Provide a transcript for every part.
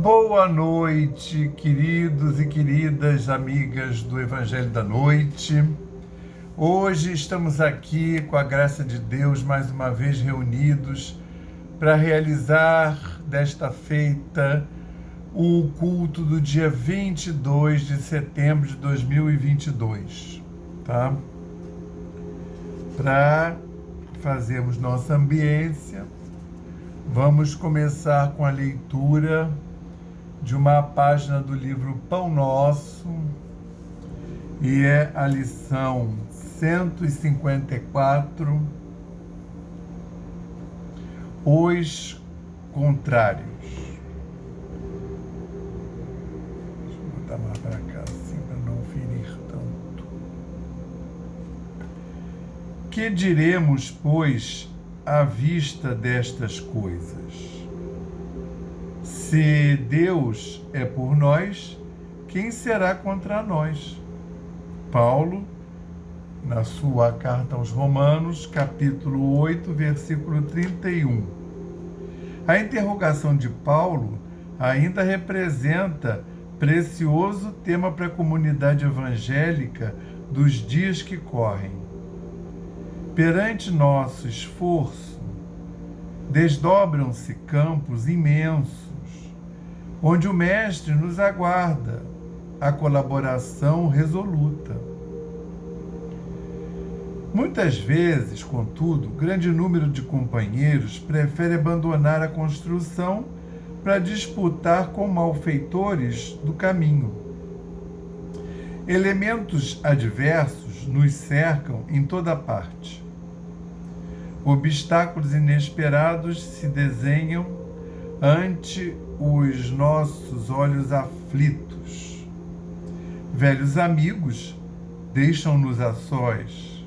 Boa noite, queridos e queridas amigas do Evangelho da Noite. Hoje estamos aqui, com a graça de Deus, mais uma vez reunidos para realizar desta feita o culto do dia 22 de setembro de 2022, tá? Para fazermos nossa ambiência, vamos começar com a leitura de uma página do livro Pão Nosso, e é a lição 154, Os Contrários. Deixa eu botar mais para cá, assim, para não ferir tanto. Que diremos, pois, à vista destas coisas? Se Deus é por nós, quem será contra nós? Paulo, na sua carta aos Romanos, capítulo 8, versículo 31. A interrogação de Paulo ainda representa precioso tema para a comunidade evangélica dos dias que correm. Perante nosso esforço, desdobram-se campos imensos, onde o Mestre nos aguarda a colaboração resoluta. Muitas vezes, contudo, grande número de companheiros prefere abandonar a construção para disputar com malfeitores do caminho. Elementos adversos nos cercam em toda parte. Obstáculos inesperados se desenham ante os nossos olhos aflitos. Velhos amigos deixam-nos a sós.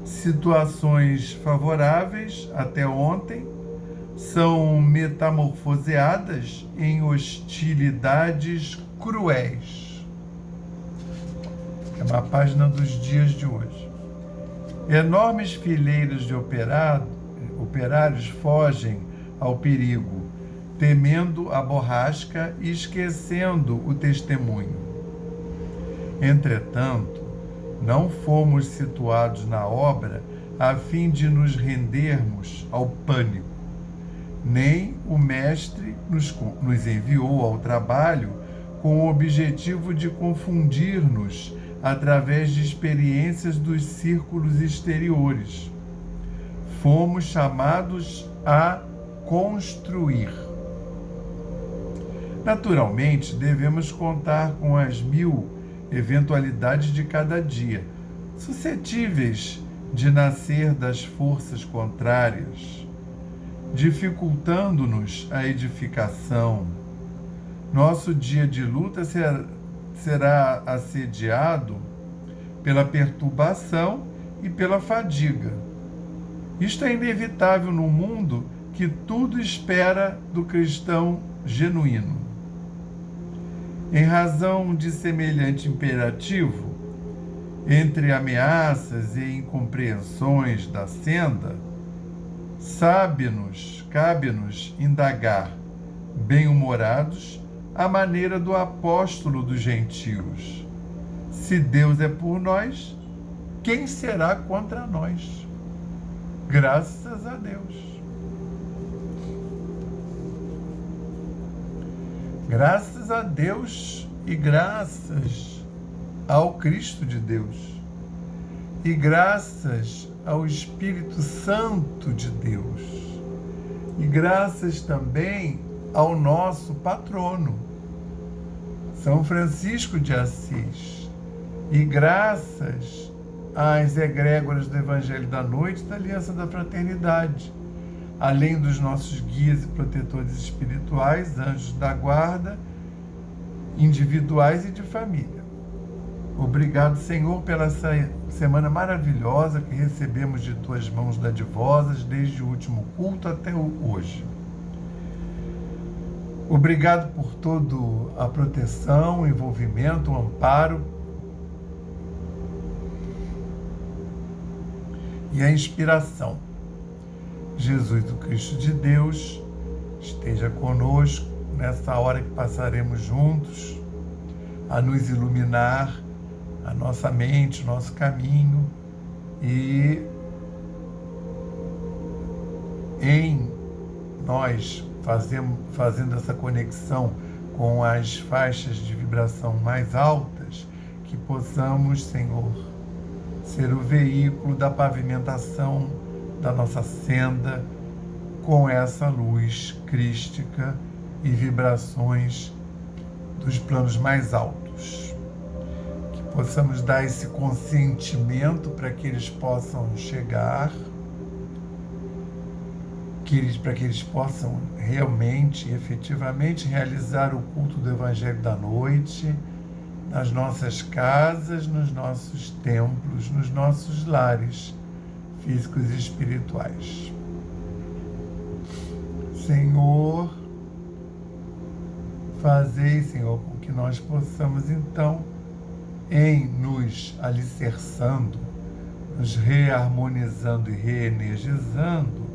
Situações favoráveis até ontem são metamorfoseadas em hostilidades cruéis. É uma página dos dias de hoje. Enormes fileiras de operários fogem ao perigo, temendo a borrasca e esquecendo o testemunho. Entretanto, não fomos situados na obra a fim de nos rendermos ao pânico, nem o Mestre nos enviou ao trabalho com o objetivo de confundir-nos através de experiências dos círculos exteriores. Fomos chamados a construir. Naturalmente, devemos contar com as 1000 eventualidades de cada dia, suscetíveis de nascer das forças contrárias, dificultando-nos a edificação. Nosso dia de luta será assediado pela perturbação e pela fadiga. Isto é inevitável num mundo que tudo espera do cristão genuíno. Em razão de semelhante imperativo, entre ameaças e incompreensões da senda, cabe-nos indagar, bem-humorados, à maneira do apóstolo dos gentios. Se Deus é por nós, quem será contra nós? Graças a Deus. Graças a Deus e graças ao Cristo de Deus e graças ao Espírito Santo de Deus e graças também ao nosso patrono, São Francisco de Assis, e graças às egrégoras do Evangelho da Noite da Aliança da Fraternidade, além dos nossos guias e protetores espirituais, anjos da guarda, individuais e de família. Obrigado, Senhor, pela semana maravilhosa que recebemos de Tuas mãos dadivosas, desde o último culto até hoje. Obrigado por toda a proteção, o envolvimento, o amparo e a inspiração. Jesus, o Cristo de Deus, esteja conosco nessa hora que passaremos juntos, a nos iluminar a nossa mente, o nosso caminho, e em nós fazendo essa conexão com as faixas de vibração mais altas, que possamos, Senhor, ser o veículo da pavimentação da nossa senda com essa luz crística e vibrações dos planos mais altos. Que possamos dar esse consentimento para que eles possam chegar, para que eles possam realmente, efetivamente realizar o culto do Evangelho da noite nas nossas casas, nos nossos templos, nos nossos lares físicos e espirituais. Senhor, fazei, Senhor, com que nós possamos, então, em nos alicerçando, nos reharmonizando e reenergizando,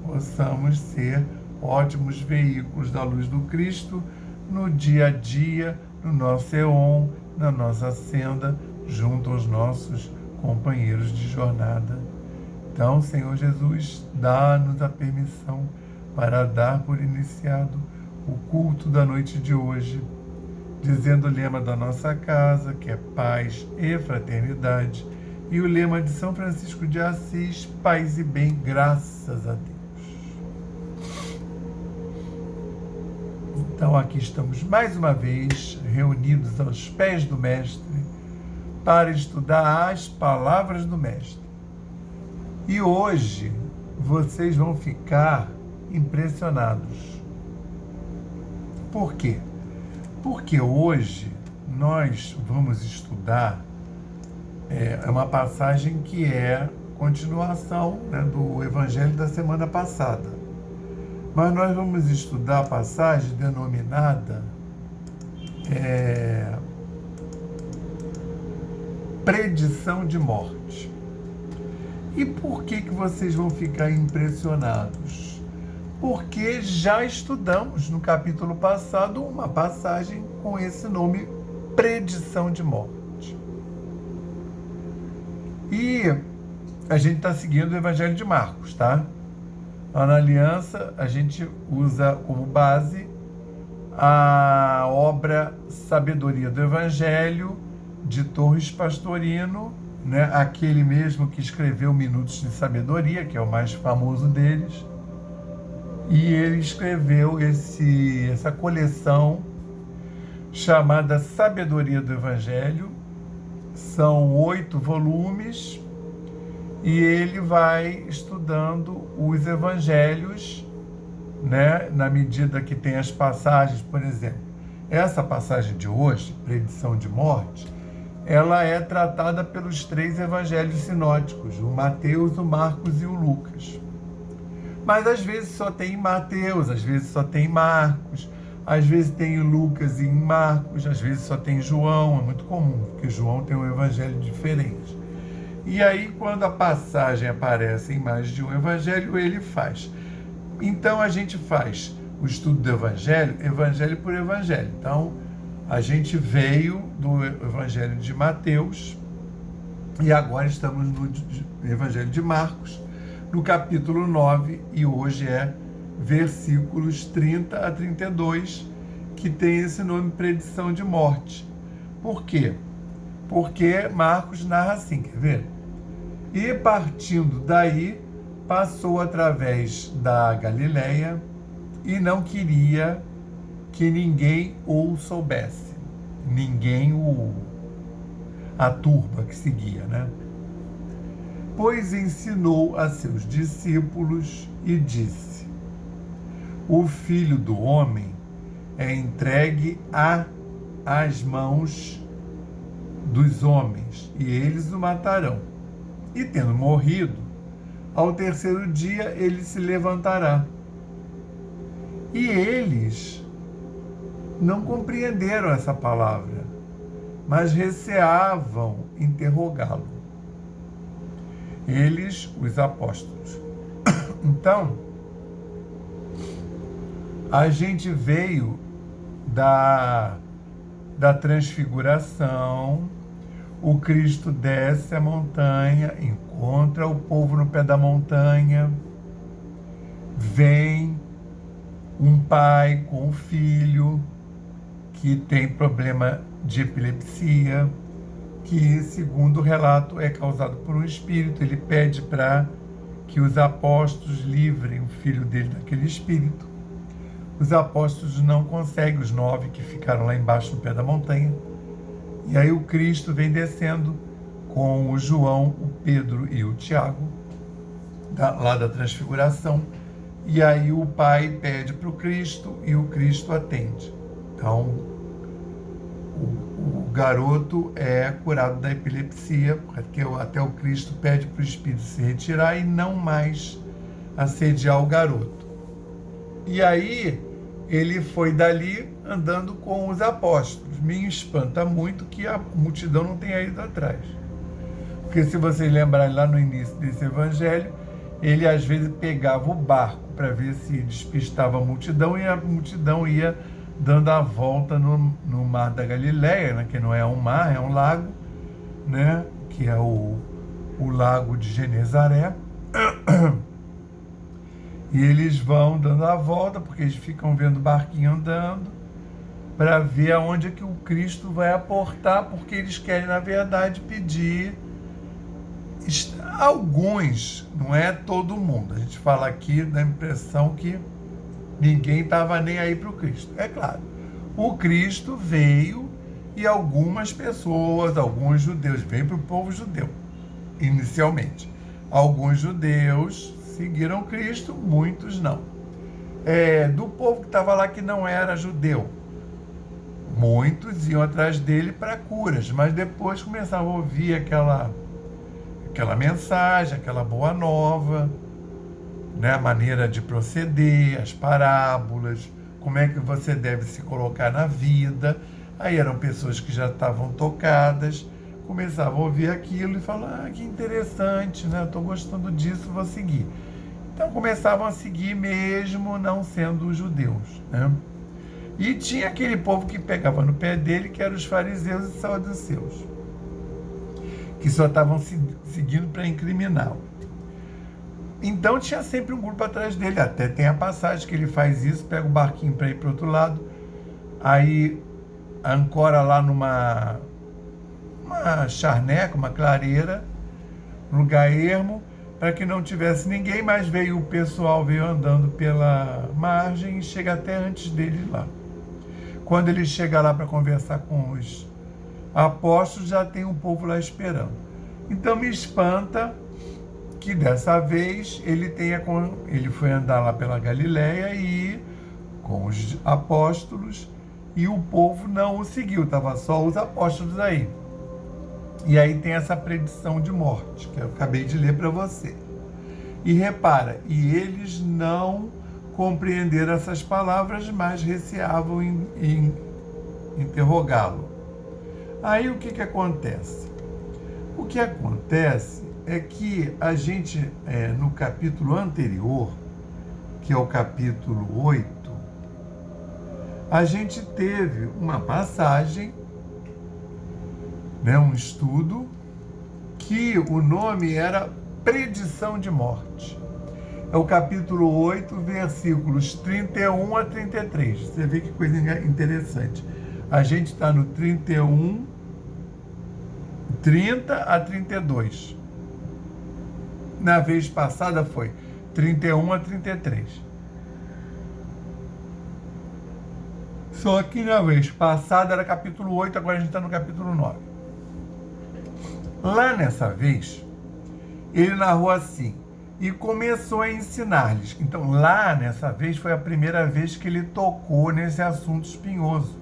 possamos ser ótimos veículos da luz do Cristo no dia a dia, no nosso éon, na nossa senda, junto aos nossos companheiros de jornada. Então, Senhor Jesus, dá-nos a permissão para dar por iniciado o culto da noite de hoje, dizendo o lema da nossa casa, que é paz e fraternidade, e o lema de São Francisco de Assis, paz e bem, graças a Deus. Então aqui estamos mais uma vez reunidos aos pés do Mestre para estudar as palavras do Mestre. E hoje vocês vão ficar impressionados. Por quê? Porque hoje nós vamos estudar uma passagem que é continuação, né, do Evangelho da semana passada. Mas nós vamos estudar a passagem denominada predição de morte. E por que vocês vão ficar impressionados? Porque já estudamos no capítulo passado uma passagem com esse nome, predição de morte. E a gente está seguindo o Evangelho de Marcos, tá? Lá na Aliança, a gente usa como base a obra Sabedoria do Evangelho, de Torres Pastorino, né? Aquele mesmo que escreveu Minutos de Sabedoria, que é o mais famoso deles. E ele escreveu essa coleção chamada Sabedoria do Evangelho. São 8 volumes. E ele vai estudando os evangelhos, né, na medida que tem as passagens, por exemplo. Essa passagem de hoje, predição de morte, ela é tratada pelos 3 evangelhos sinóticos, o Mateus, o Marcos e o Lucas. Mas às vezes só tem Mateus, às vezes só tem Marcos, às vezes tem Lucas e Marcos, às vezes só tem João, é muito comum, porque João tem um evangelho diferente. E aí, quando a passagem aparece em mais de um evangelho, ele faz. Então, a gente faz o estudo do evangelho, evangelho por evangelho. Então, a gente veio do evangelho de Mateus e agora estamos no evangelho de Marcos, no capítulo 9, e hoje é versículos 30 a 32, que tem esse nome, predição de morte. Por quê? Porque Marcos narra assim, quer ver? E partindo daí, passou através da Galileia e não queria que ninguém o soubesse. Ninguém a turba que seguia, né? Pois ensinou a seus discípulos e disse: o Filho do Homem é entregue às mãos dos homens, e eles o matarão. E tendo morrido, ao terceiro dia ele se levantará. E eles não compreenderam essa palavra, mas receavam interrogá-lo. Eles, os apóstolos. Então, A gente veio da transfiguração, o Cristo desce a montanha, encontra o povo no pé da montanha, vem um pai com um filho que tem problema de epilepsia, que, segundo o relato, é causado por um espírito. Ele pede para que os apóstolos livrem o filho dele daquele espírito. Os apóstolos não conseguem, os 9 que ficaram lá embaixo no pé da montanha. E aí o Cristo vem descendo com o João, o Pedro e o Tiago, lá da transfiguração. E aí o pai pede para o Cristo e o Cristo atende. Então, o garoto é curado da epilepsia, porque até o Cristo pede para o espírito se retirar e não mais assediar o garoto. E aí ele foi dali andando com os apóstolos. Me espanta muito que a multidão não tenha ido atrás. Porque se vocês lembrarem lá no início desse evangelho, ele às vezes pegava o barco para ver se despistava a multidão, e a multidão ia dando a volta no mar da Galileia, né, que não é um mar, é um lago, né, que é o lago de Genezaré. E eles vão dando a volta, porque eles ficam vendo o barquinho andando, para ver aonde é que o Cristo vai aportar, porque eles querem, na verdade, pedir. Alguns, não é todo mundo. A gente fala aqui da impressão que ninguém estava nem aí para o Cristo. É claro, o Cristo veio e algumas pessoas, alguns judeus, veio para o povo judeu, inicialmente. Alguns judeus seguiram Cristo, muitos não. Do povo que estava lá que não era judeu, muitos iam atrás dele para curas, mas depois começavam a ouvir aquela mensagem, aquela boa nova, né, a maneira de proceder, as parábolas, como é que você deve se colocar na vida. Aí eram pessoas que já estavam tocadas, começavam a ouvir aquilo e falavam, que interessante, né? Estou gostando disso, vou seguir. Então começavam a seguir mesmo não sendo judeus, né? E tinha aquele povo que pegava no pé dele, que eram os fariseus e saduceus, que só estavam seguindo para incriminá-lo. Então tinha sempre um grupo atrás dele, até tem a passagem que ele faz isso, pega o barquinho para ir para o outro lado, aí ancora lá numa charneca, uma clareira, um lugar ermo, para que não tivesse ninguém, mas o pessoal veio andando pela margem e chega até antes dele lá. Quando ele chega lá para conversar com os apóstolos, já tem um povo lá esperando. Então me espanta que dessa vez ele foi andar lá pela Galileia e com os apóstolos, e o povo não o seguiu, estava só os apóstolos aí. E aí tem essa predição de morte, que eu acabei de ler para você. E repara, e eles não compreenderam essas palavras, mas receavam em interrogá-lo. Aí o que acontece? O que acontece é que a gente, no capítulo anterior, que é o capítulo 8, a gente teve uma passagem, né, um estudo, que o nome era Predição de Morte. É o capítulo 8, versículos 31 a 33. Você vê que coisa interessante. A gente está no 31, 30 a 32. Na vez passada foi 31 a 33. Só que na vez passada era capítulo 8, agora a gente está no capítulo 9. Lá nessa vez, ele narrou assim, e começou a ensinar-lhes. Então, lá nessa vez, foi a primeira vez que ele tocou nesse assunto espinhoso,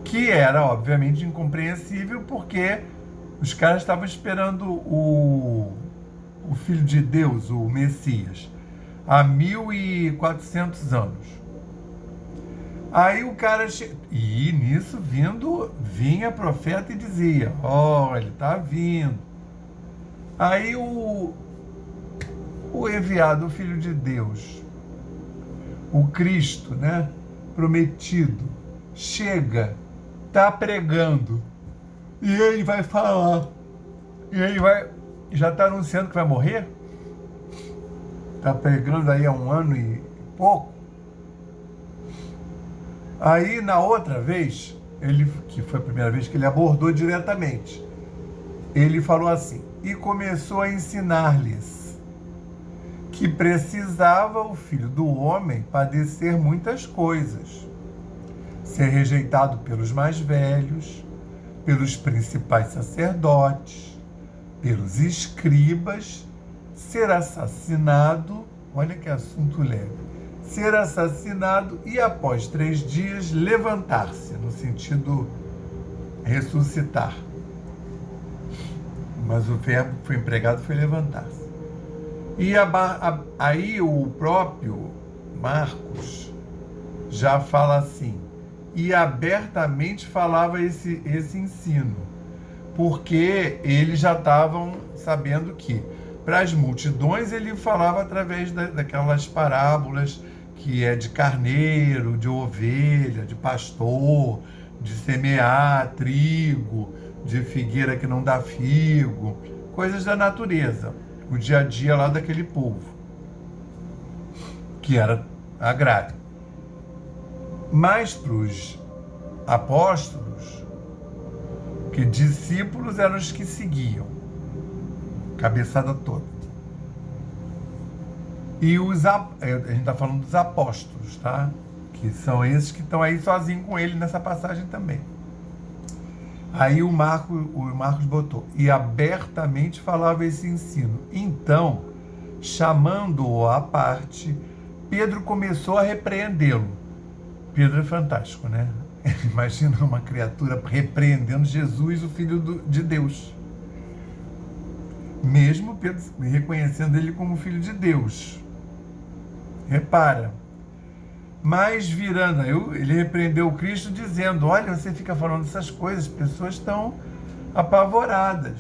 que era, obviamente, incompreensível, porque os caras estavam esperando o Filho de Deus, o Messias, há 1400 anos. Aí o cara... E nisso vinha profeta e dizia, ele está vindo. Aí o enviado, o Filho de Deus, o Cristo, né, prometido, chega, está pregando, e ele vai falar, e ele já está anunciando que vai morrer, está pregando aí há 1 ano e pouco. Aí, na outra vez, que foi a primeira vez que ele abordou diretamente, ele falou assim, e começou a ensinar-lhes que precisava o Filho do Homem padecer muitas coisas, ser rejeitado pelos mais velhos, pelos principais sacerdotes, pelos escribas, ser assassinado, olha que assunto leve, ser assassinado e após 3 dias levantar-se, no sentido ressuscitar. Mas o verbo que foi empregado foi levantar-se. E aí o próprio Marcos já fala assim, e abertamente falava esse ensino, porque eles já estavam sabendo que para as multidões ele falava através daquelas parábolas que é de carneiro, de ovelha, de pastor, de semear trigo, de figueira que não dá figo, coisas da natureza, o dia a dia lá daquele povo, que era agrário. Mas para os apóstolos, que discípulos eram os que seguiam, cabeçada toda. E a gente está falando dos apóstolos, tá? Que são esses que estão aí sozinhos com ele nessa passagem também. Aí o Marcos botou, e abertamente falava esse ensino. Então, chamando-o à parte, Pedro começou a repreendê-lo. Pedro é fantástico, né? Imagina uma criatura repreendendo Jesus, o Filho de Deus. Mesmo Pedro reconhecendo ele como Filho de Deus. Repara. Mas virando, ele repreendeu o Cristo dizendo, olha, você fica falando essas coisas, as pessoas estão apavoradas.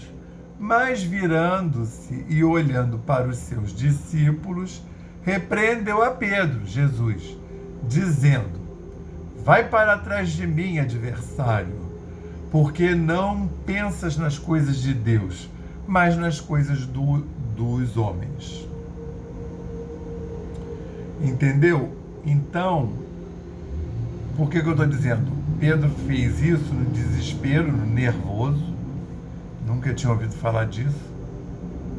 Mas virando-se e olhando para os seus discípulos, repreendeu a Pedro, Jesus, dizendo, vai para trás de mim, adversário, porque não pensas nas coisas de Deus, mas nas coisas dos homens. Entendeu? Então, por que eu estou dizendo? Pedro fez isso no desespero, no nervoso, nunca tinha ouvido falar disso,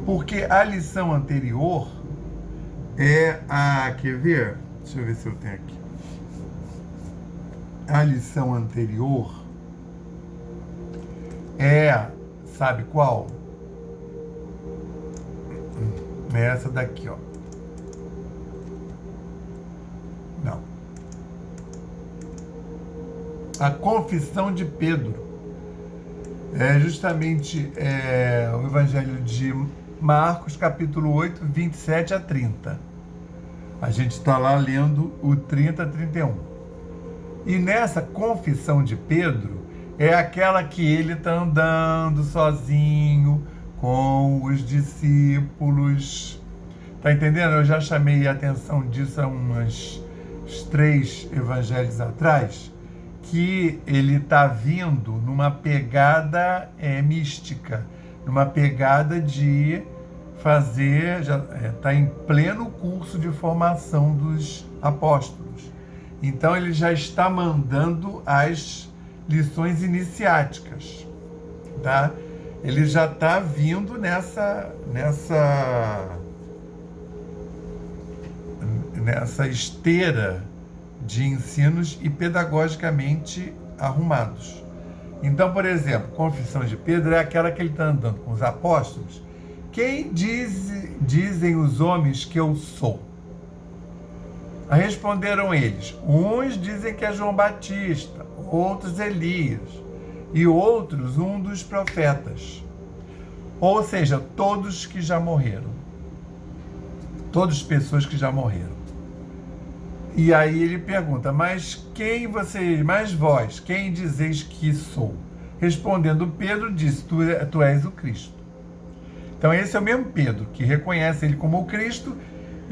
porque a lição anterior é quer ver? Deixa eu ver se eu tenho aqui. A lição anterior sabe qual? É essa daqui, ó. Não. A confissão de Pedro é justamente o Evangelho de Marcos, capítulo 8, 27 a 30. A gente está lá lendo o 30 a 31. E nessa confissão de Pedro, é aquela que ele está andando sozinho com os discípulos. Tá entendendo? Eu já chamei a atenção disso há uns 3 evangelhos atrás, que ele está vindo numa pegada mística, numa pegada de fazer, já está em pleno curso de formação dos apóstolos. Então ele já está mandando as lições iniciáticas, tá? Ele já está vindo nessa esteira de ensinos e pedagogicamente arrumados. Então, por exemplo, confissão de Pedro é aquela que ele está andando com os apóstolos. Quem dizem os homens que eu sou? Aí responderam eles, uns dizem que é João Batista, outros Elias, e outros um dos profetas. Ou seja, todos que já morreram. Todas pessoas que já morreram. E aí ele pergunta, mas vós, quem dizeis que sou? Respondendo Pedro, disse, tu és o Cristo. Então esse é o mesmo Pedro, que reconhece ele como o Cristo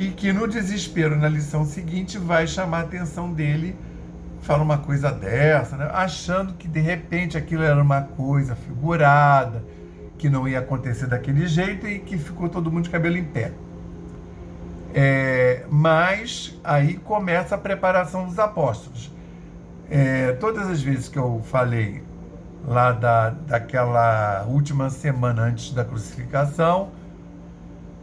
e que no desespero, na lição seguinte, vai chamar a atenção dele, fala uma coisa dessa, né? Achando que de repente aquilo era uma coisa figurada, que não ia acontecer daquele jeito e que ficou todo mundo de cabelo em pé. Mas aí começa a preparação dos apóstolos. Todas as vezes que eu falei lá daquela última semana antes da crucificação,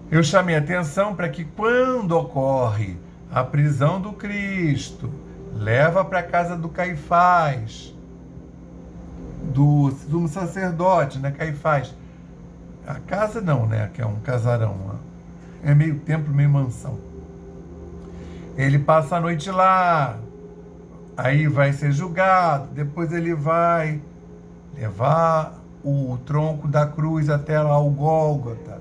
eu chamei a atenção para que quando ocorre a prisão do Cristo, leva para a casa do Caifás, do sumo sacerdote, né, Caifás. A casa não, né, que é um casarão, é meio templo, meio mansão. Ele passa a noite lá, aí vai ser julgado, depois ele vai levar o tronco da cruz até lá o Gólgota,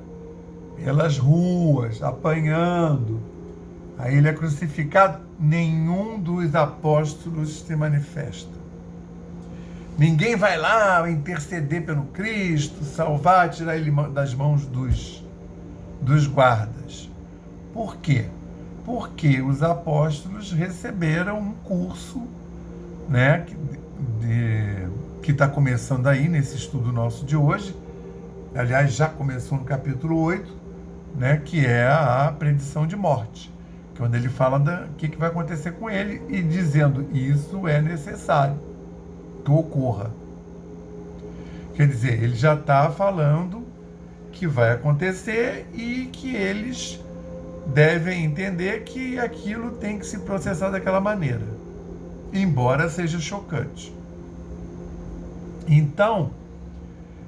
pelas ruas, apanhando. Aí ele é crucificado, nenhum dos apóstolos se manifesta. Ninguém vai lá interceder pelo Cristo, salvar, tirar ele das mãos dos guardas. Por quê? Porque os apóstolos receberam um curso, né, que está começando aí nesse estudo nosso de hoje. Aliás, já começou no capítulo 8, né, que é a predição de morte, que é onde ele fala do que vai acontecer com ele e dizendo isso é necessário que ocorra. Quer dizer, ele já está falando que vai acontecer e que eles devem entender que aquilo tem que se processar daquela maneira, embora seja chocante. Então,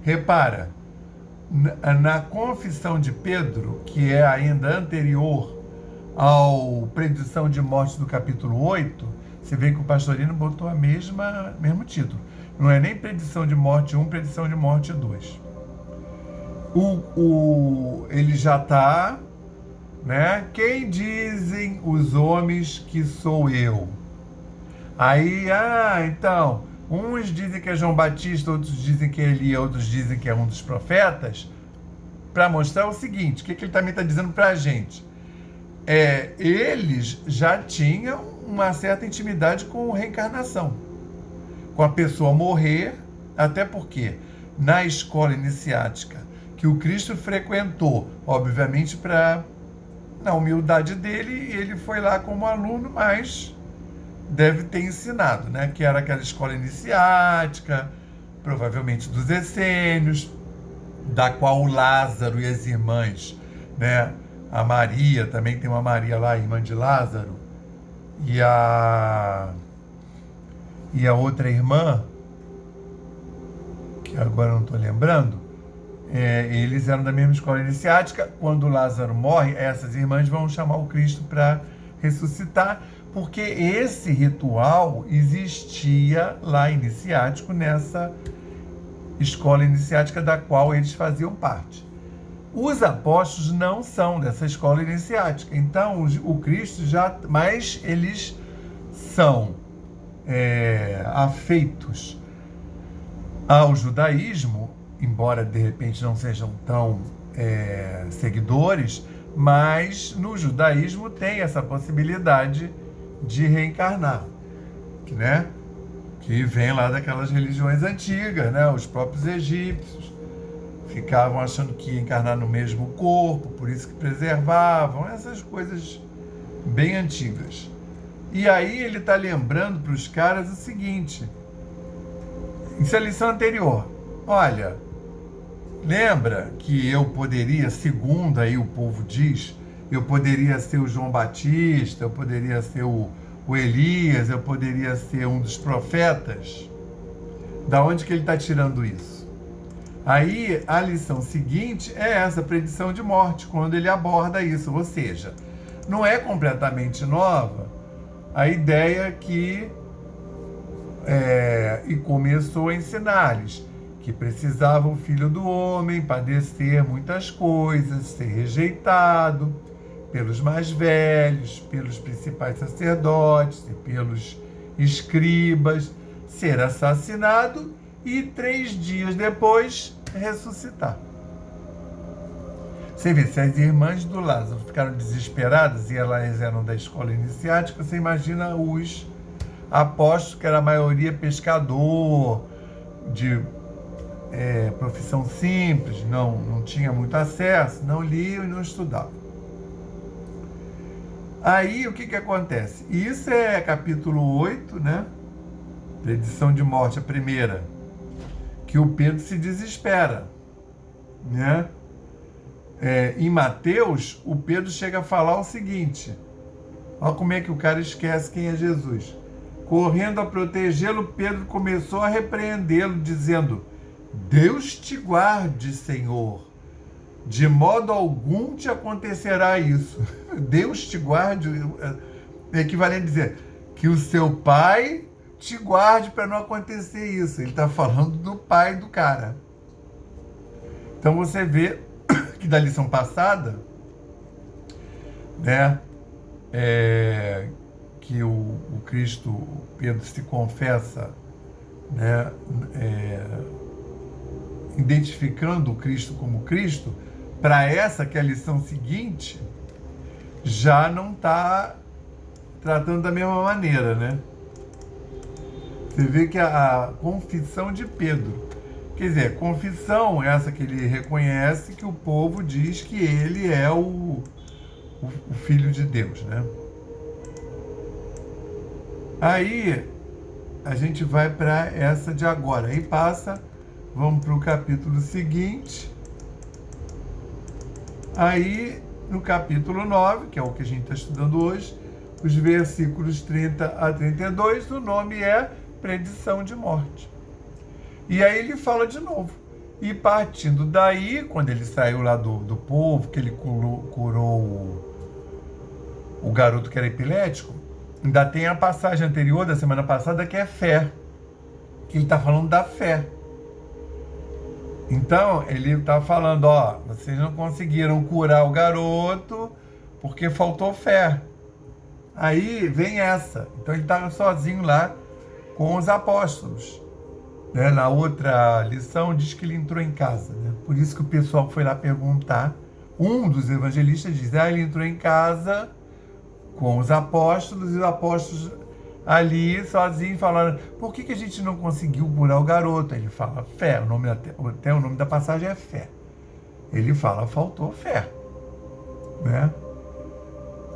repara, na confissão de Pedro, que é ainda anterior à predição de morte do capítulo 8, você vê que o Pastorino botou mesmo título. Não é nem predição de morte 1, predição de morte 2. Ele já está, né? Quem dizem os homens que sou eu? Aí, então, uns dizem que é João Batista, outros dizem que é Elias, outros dizem que é um dos profetas, para mostrar o seguinte, o que ele também está dizendo para a gente? Eles já tinham uma certa intimidade com reencarnação, com a pessoa morrer, até porque na escola iniciática que o Cristo frequentou, obviamente na humildade dele, ele foi lá como aluno, mas deve ter ensinado, né? Que era aquela escola iniciática, provavelmente dos essênios, da qual o Lázaro e as irmãs, né? A Maria, também tem uma Maria lá, irmã de Lázaro, e a outra irmã, que agora não estou lembrando, eles eram da mesma escola iniciática. Quando Lázaro morre, essas irmãs vão chamar o Cristo para ressuscitar, porque esse ritual existia lá iniciático, nessa escola iniciática da qual eles faziam parte. Os apóstolos não são dessa escola iniciática, então o Cristo mas eles são afeitos ao judaísmo, embora de repente não sejam tão seguidores, mas no judaísmo tem essa possibilidade de reencarnar, né? Que vem lá daquelas religiões antigas, né? Os próprios egípcios ficavam achando que ia encarnar no mesmo corpo, por isso que preservavam, essas coisas bem antigas. E aí ele está lembrando para os caras o seguinte, isso é a lição anterior, olha, lembra que eu poderia, segundo aí o povo diz, eu poderia ser o João Batista, eu poderia ser o Elias, eu poderia ser um dos profetas? Da onde que ele está tirando isso? Aí a lição seguinte é essa predição de morte, quando ele aborda isso, ou seja, não é completamente nova a ideia que e começou a ensinar-lhes que precisava o Filho do Homem padecer muitas coisas, ser rejeitado pelos mais velhos, pelos principais sacerdotes e pelos escribas, ser assassinado e 3 dias depois ressuscitar. Você vê, se as irmãs do Lázaro ficaram desesperadas e elas eram da escola iniciática, você imagina os apóstolos, que era a maioria pescador, de profissão simples, não tinha muito acesso, não liam e não estudavam. Aí, o que acontece? Isso é capítulo 8, né? Predição de morte, a primeira, que o Pedro se desespera, né? Em Mateus, o Pedro chega a falar o seguinte, olha como é que o cara esquece quem é Jesus. Correndo a protegê-lo, Pedro começou a repreendê-lo, dizendo: Deus te guarde, Senhor, de modo algum te acontecerá isso. Deus te guarde, é equivalente a dizer que o seu pai te guarde para não acontecer isso. Ele está falando do pai do cara. Então você vê que da lição passada, né, que o Cristo, o Pedro se confessa, né, identificando o Cristo como Cristo, para essa que é a lição seguinte, já não está tratando da mesma maneira, né? Você vê que a confissão de Pedro, quer dizer, confissão essa que ele reconhece que o povo diz que ele é o Filho de Deus, né? Aí a gente vai para essa de agora. Aí passa, vamos para o capítulo seguinte. Aí, no capítulo 9, que é o que a gente está estudando hoje, os versículos 30 a 32, o nome é Predição de Morte. E aí ele fala de novo. E partindo daí, quando ele saiu lá do povo, que ele curou o garoto que era epilético, ainda tem a passagem anterior da semana passada que é fé. Que ele está falando da fé. Então, ele está falando, ó, vocês não conseguiram curar o garoto porque faltou fé. Aí vem essa. Então ele estava sozinho lá com os apóstolos. Né? Na outra lição diz que ele entrou em casa. Né? Por isso que o pessoal foi lá perguntar. Um dos evangelistas diz, ele entrou em casa com os apóstolos, e os apóstolos ali sozinhos falaram, por que a gente não conseguiu curar o garoto? Ele fala, fé, até o nome da passagem é fé. Ele fala, faltou fé. Né?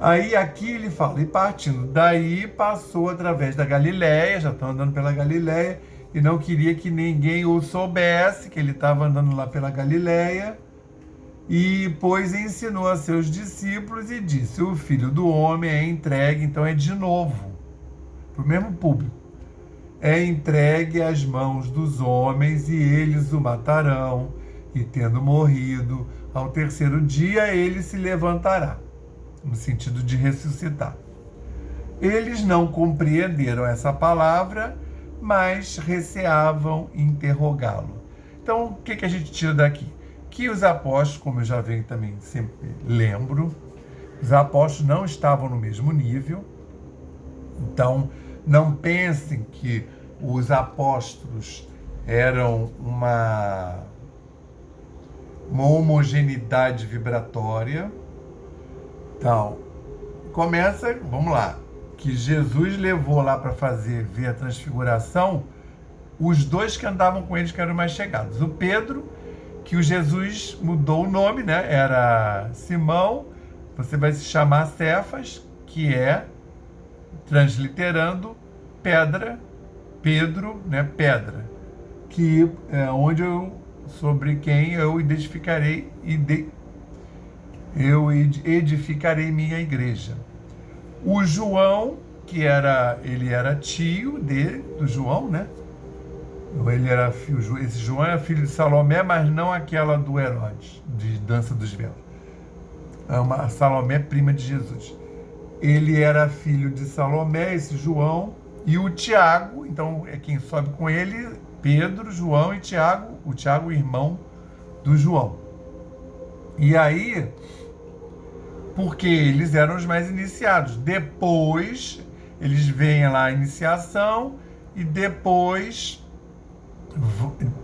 Aí aqui ele fala, e partindo daí passou através da Galileia, já estão andando pela Galileia, e não queria que ninguém o soubesse, que ele estava andando lá pela Galileia, e pois ensinou a seus discípulos e disse, o Filho do Homem é entregue, então é de novo, para o mesmo público, é entregue às mãos dos homens e eles o matarão, e tendo morrido, ao terceiro dia ele se levantará, no sentido de ressuscitar. Eles não compreenderam essa palavra, mas receavam interrogá-lo. Então, o que a gente tira daqui? Que os apóstolos, como eu já venho também sempre lembro, os apóstolos não estavam no mesmo nível. Então, não pensem que os apóstolos eram uma homogeneidade vibratória. Então, começa, vamos lá, que Jesus levou lá para ver a transfiguração os dois que andavam com eles, que eram mais chegados. O Pedro, que o Jesus mudou o nome, né? Era Simão, você vai se chamar Cefas, que é, transliterando, pedra, Pedro, né? Pedra, que é onde sobre quem eu edificarei minha igreja. O João, que ele era tio do João, né? Esse João era filho de Salomé, mas não aquela do Herodes, de Dança dos Véus. É uma Salomé, prima de Jesus. Ele era filho de Salomé, esse João, e o Tiago, então é quem sobe com ele, Pedro, João e Tiago, o Tiago, irmão do João. E aí, porque eles eram os mais iniciados. Depois, eles veem lá a iniciação, e depois,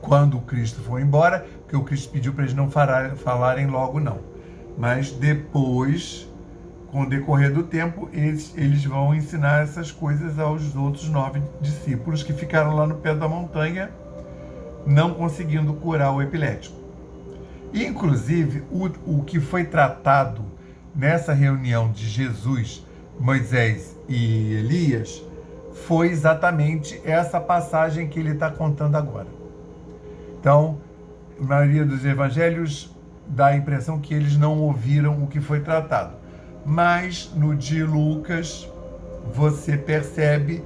quando o Cristo foi embora, porque o Cristo pediu para eles não falarem logo, não. Mas depois, com o decorrer do tempo, eles vão ensinar essas coisas aos outros 9 discípulos que ficaram lá no pé da montanha, não conseguindo curar o epilético. Inclusive, o que foi tratado nessa reunião de Jesus, Moisés e Elias foi exatamente essa passagem que ele está contando agora. Então, a maioria dos evangelhos dá a impressão que eles não ouviram o que foi tratado. Mas no de Lucas, você percebe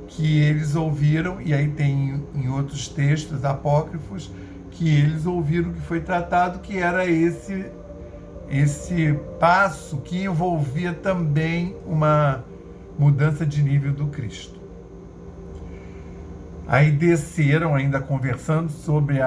que eles ouviram, e aí tem em outros textos apócrifos, que eles ouviram o que foi tratado, que era esse passo que envolvia também uma mudança de nível do Cristo. Aí desceram, ainda conversando sobre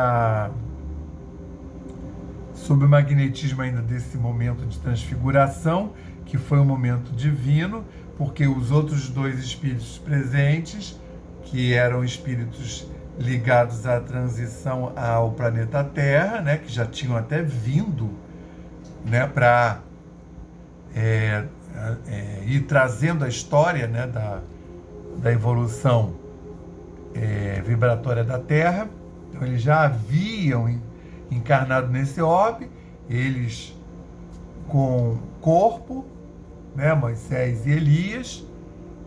o magnetismo ainda desse momento de transfiguração, que foi um momento divino, porque os outros 2 espíritos presentes, que eram espíritos ligados à transição ao planeta Terra, né, que já tinham até vindo, né, para ir trazendo a história, né, da evolução vibratória da Terra. Então, eles já haviam encarnado nesse orbe, eles com corpo, né, Moisés e Elias,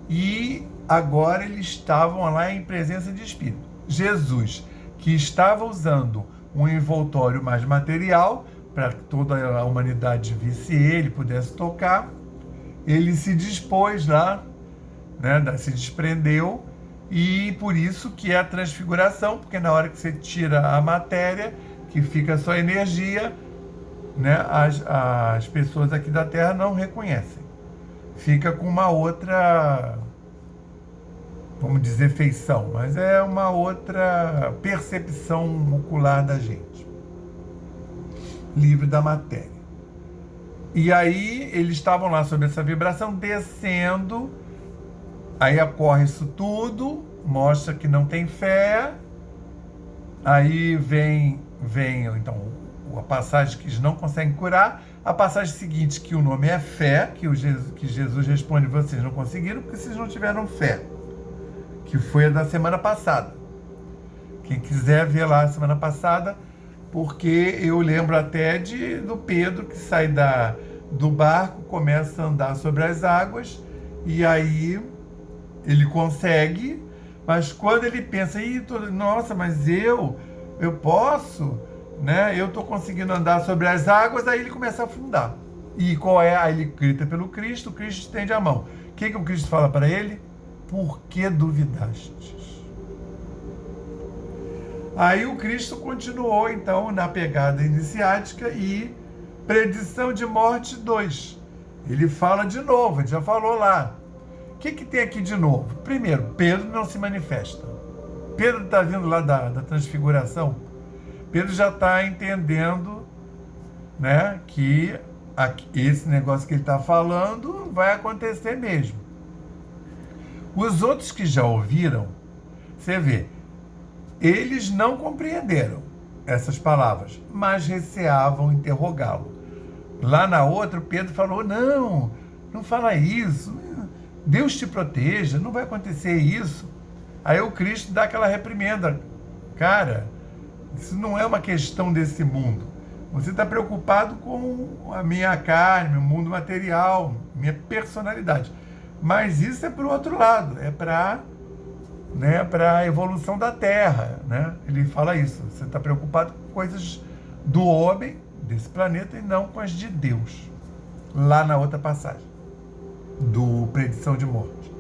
e agora eles estavam lá em presença de espírito. Jesus, que estava usando um envoltório mais material, para que toda a humanidade visse ele, pudesse tocar, ele se dispôs lá, né, se desprendeu, e por isso que é a transfiguração, porque na hora que você tira a matéria, que fica só energia, né, as pessoas aqui da Terra não reconhecem. Fica com uma outra, vamos dizer, feição, mas é uma outra percepção ocular da gente, livre da matéria. E aí eles estavam lá sob essa vibração, descendo, aí ocorre isso tudo, mostra que não tem fé, aí vem então a passagem que eles não conseguem curar, a passagem seguinte, que o nome é fé, que Jesus responde: vocês não conseguiram porque vocês não tiveram fé, que foi a da semana passada. Quem quiser ver lá a semana passada, porque eu lembro até do Pedro, que sai do barco, começa a andar sobre as águas, e aí ele consegue, mas quando ele pensa, nossa, mas eu posso, né? Eu estou conseguindo andar sobre as águas, aí ele começa a afundar. E qual é? Aí ele grita pelo Cristo, o Cristo estende a mão. O que o Cristo fala para ele? Por que duvidastes? Aí o Cristo continuou, então, na pegada iniciática e predição de morte 2. Ele fala de novo, ele já falou lá. O que tem aqui de novo? Primeiro, Pedro não se manifesta. Pedro está vindo lá da transfiguração. Pedro já está entendendo, né, que esse negócio que ele está falando vai acontecer mesmo. Os outros que já ouviram, você vê, eles não compreenderam essas palavras, mas receavam interrogá-lo. Lá na outra, Pedro falou: não fala isso, Deus te proteja, não vai acontecer isso. Aí o Cristo dá aquela reprimenda: cara, isso não é uma questão desse mundo. Você está preocupado com a minha carne, meu mundo material, minha personalidade. Mas isso é para o outro lado, é para a evolução da Terra, né? Ele fala isso. Você está preocupado com coisas do homem, desse planeta, e não com as de Deus. Lá na outra passagem, do predição de morte.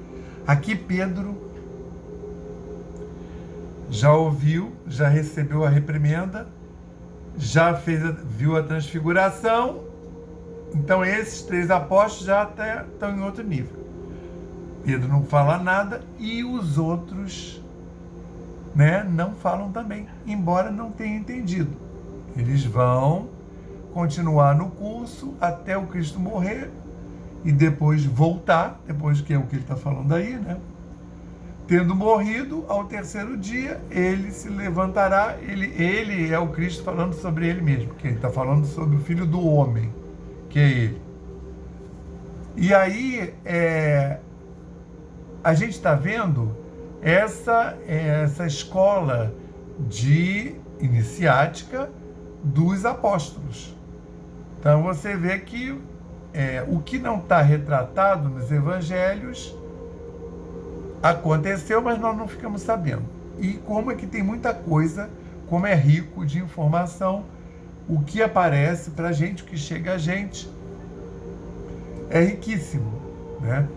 Aqui Pedro já ouviu, já recebeu a reprimenda, já viu a transfiguração. Então esses 3 apóstolos já até estão em outro nível. Pedro não fala nada e os outros, né, não falam também, embora não tenham entendido. Eles vão continuar no curso até o Cristo morrer e depois voltar, depois que é o que ele está falando aí, né? Tendo morrido, ao 3º dia, ele se levantará. Ele é o Cristo falando sobre ele mesmo, que ele está falando sobre o Filho do Homem, que é Ele. E aí, a gente está vendo essa escola de iniciática dos apóstolos. Então, você vê que o que não está retratado nos evangelhos aconteceu, mas nós não ficamos sabendo. E como é que tem muita coisa, como é rico de informação, o que aparece para a gente, o que chega a gente, é riquíssimo, né?